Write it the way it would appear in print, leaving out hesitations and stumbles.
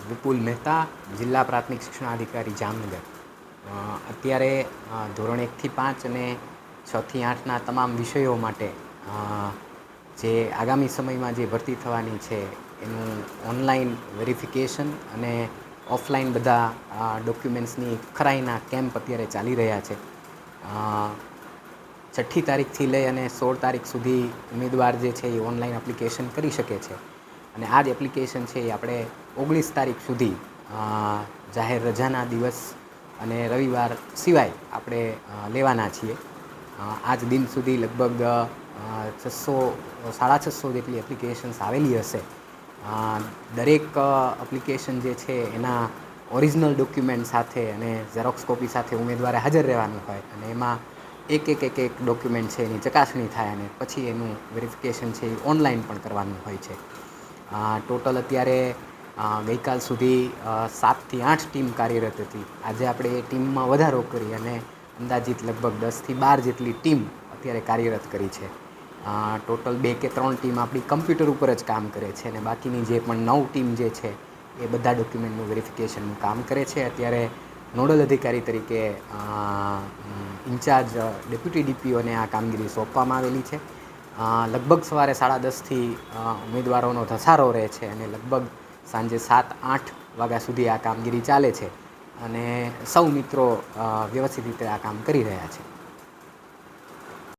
વિપુલ મહેતા, જિલ્લા પ્રાથમિક શિક્ષણાધિકારી જામનગર. અત્યારે ધોરણ 1 થી 5 અને 6 થી 8ના તમામ વિષયો માટે જે આગામી સમયમાં જે ભરતી થવાની છે એનું ઓનલાઈન વેરિફિકેશન અને ઓફલાઈન બધા ડોક્યુમેન્ટ્સની ખરાઈના કેમ્પ અત્યારે ચાલી રહ્યા છે. 6ઠ્ઠી તારીખથી લઈ અને 16 તારીખ સુધી ઉમેદવાર જે છે એ ઓનલાઈન એપ્લિકેશન કરી શકે છે. અને આ જ એપ્લિકેશન છે એ આપણે 19 તારીખ સુધી જાહેર રજાના દિવસ અને રવિવાર સિવાય આપણે લેવાના છીએ. આ જ દિન સુધી લગભગ 600-650 જેટલી એપ્લિકેશન્સ આવેલી હશે. દરેક એપ્લિકેશન જે છે એના ઓરિજિનલ ડોક્યુમેન્ટ સાથે અને ઝેરોક્સ કોપી સાથે ઉમેદવારે હાજર રહેવાનું હોય અને એમાં એક ડોક્યુમેન્ટ છે એની ચકાસણી થાય અને પછી એનું વેરિફિકેશન છે એ ઓનલાઈન પણ કરવાનું હોય છે. ટોટલ અત્યારે ગઈકાલ સુધી 7 થી 8 ટીમ કાર્યરત હતી. આજે આપણે એ ટીમમાં વધારો કરી અને અંદાજિત લગભગ 10 થી 12 જેટલી ટીમ અત્યારે કાર્યરત કરી છે. ટોટલ 2 કે 3 ટીમ આપણી કમ્પ્યુટર ઉપર જ કામ કરે છે અને બાકીની જે પણ 9 ટીમ જે છે એ બધા ડોક્યુમેન્ટનું વેરિફિકેશનનું કામ કરે છે. અત્યારે નોડલ અધિકારી તરીકે ઇન્ચાર્જ ડેપ્યુટી ડીપીઓને આ કામગીરી સોંપવામાં આવેલી છે. લગભગ સવારે 10:30થી ઉમેદવારોનો ધસારો રહે છે અને લગભગ સાંજે 7-8 વાગ્યા સુધી આ કામગીરી ચાલે છે અને સૌ મિત્રો વ્યવસ્થિત રીતે આ કામ કરી રહ્યા છે.